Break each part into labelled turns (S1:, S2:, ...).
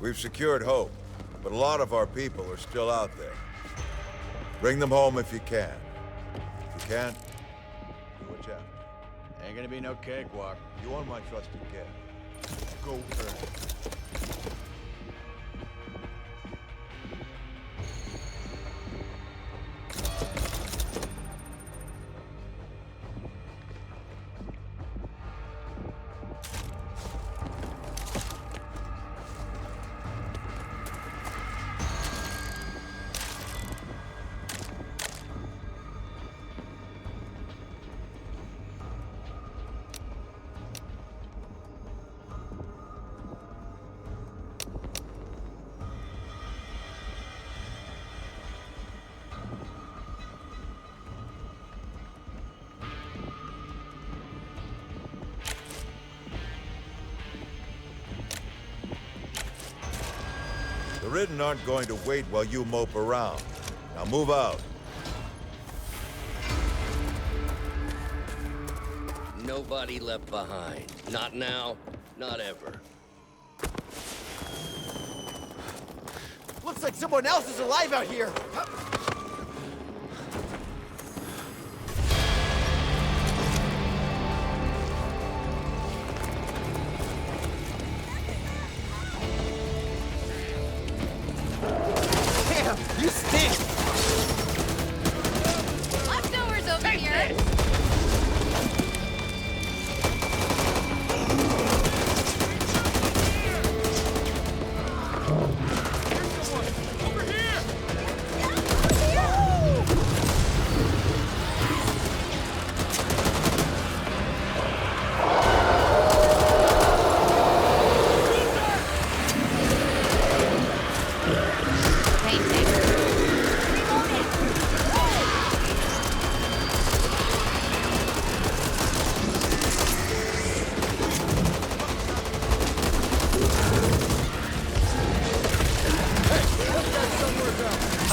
S1: We've secured Hope, but a lot of our people are still out there. Bring them home if you can. If you can't, do what you have to.
S2: Ain't gonna be no cakewalk.
S1: You want my trust again. Go earn it. The Ridden aren't going to wait while you mope around. Now move out.
S3: Nobody left behind. Not now, not ever.
S4: Looks like someone else is alive out here! Damn, you stink!
S5: Leftovers over here!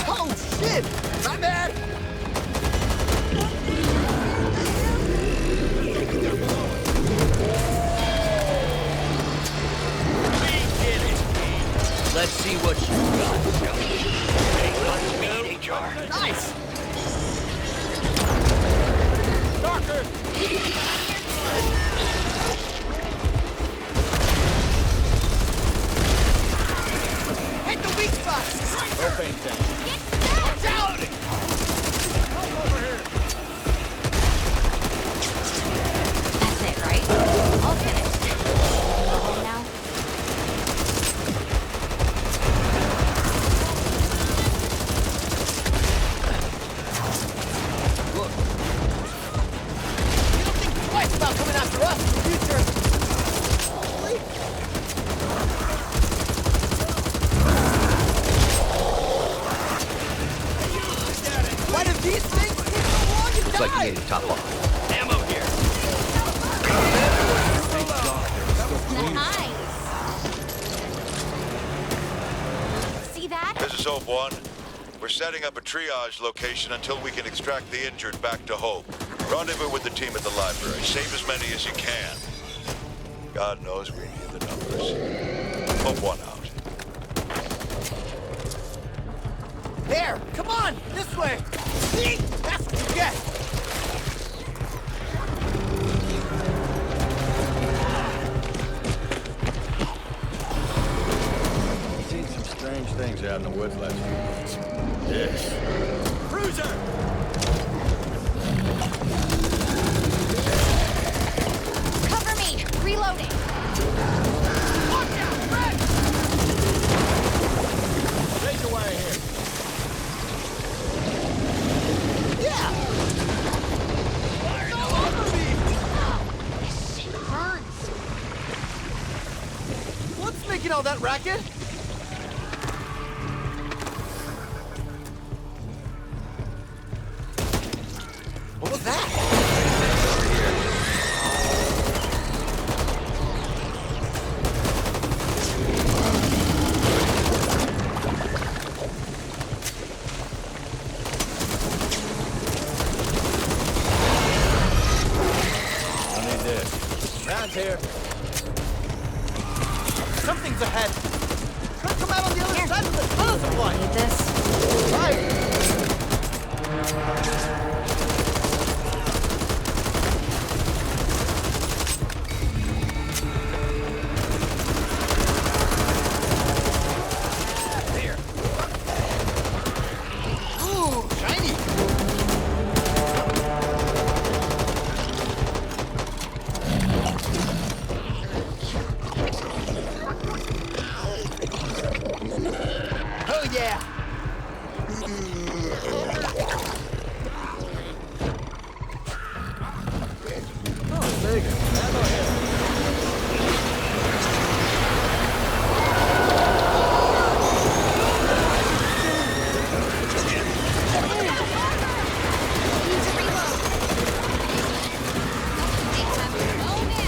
S4: Oh, shit! My bad!
S3: Let's see what you got, shall we?
S4: Nice! Hit the weak spots!
S2: Propane tank.
S4: Watch out!
S5: That's it, right? All finished. Go home now?
S3: Look,
S4: You don't think twice about coming after us in the future! Why do these things take so long to
S3: looks like you
S4: die?
S3: need to top off. Ammo here.
S5: Nice! See that?
S1: This is Hope 1. We're setting up a triage location until we can extract the injured back to Hope. Rendezvous with the team at the library. Save as many as you can. God knows we need the numbers. Hope 1 out.
S4: There! Come on! This way! See? That's what you get!
S2: Seen some strange things out in the woods last few months. This. Cruiser!
S5: Cover me! Reloading!
S4: Watch out! Red!
S2: Take away here.
S4: Yeah! It's all over me!
S5: This shit burns!
S4: What's making all that racket? What was that?
S2: I need this. Round's here.
S4: Something's ahead! out on the other side of the tunnel supply.
S5: Need this?
S4: Right. There. Ooh, shiny. Oh yeah.
S2: Oh, Vega. Ammo here.
S5: Need to reload. Oh, man.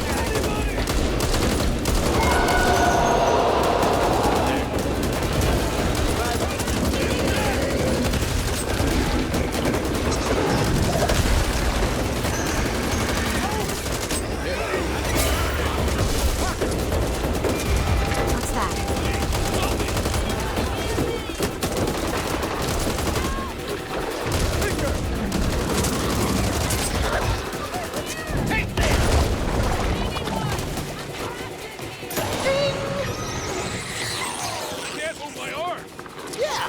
S5: What's that?
S2: Can't move my arm.
S4: Yeah.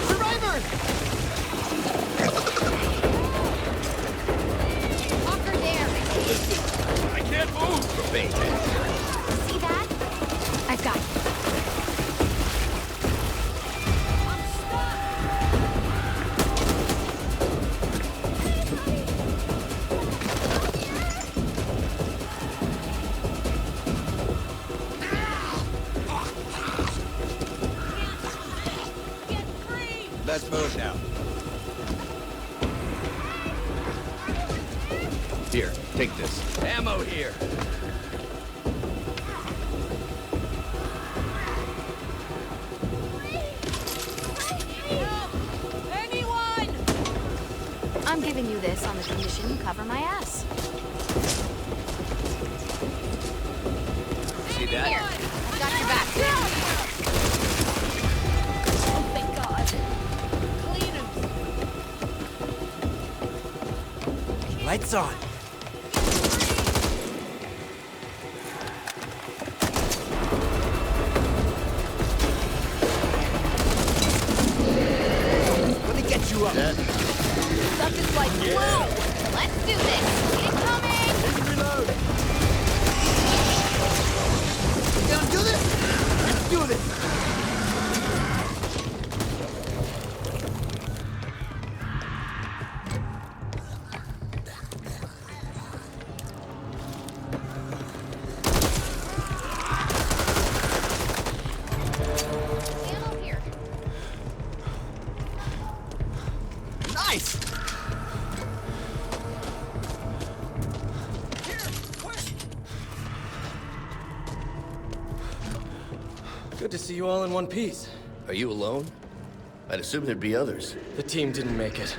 S4: Survivors.
S5: Walker there.
S2: I can't move.
S5: See that? I've got you.
S2: Let's move now. Here, take this. Ammo here.
S5: I'm giving you this on the condition you cover my ass.
S2: See that?
S5: Here, I've got your back. Oh, thank God. Clean him.
S4: Lights on. Let me get you up.
S5: Stuff is like glue. Let's do this. Incoming.
S4: Reload. You gonna do this? Let's do this.
S5: Ammo here.
S4: Nice.
S6: Good to see you all in one piece.
S3: Are you alone? I'd assume there'd be others.
S6: The team didn't make it.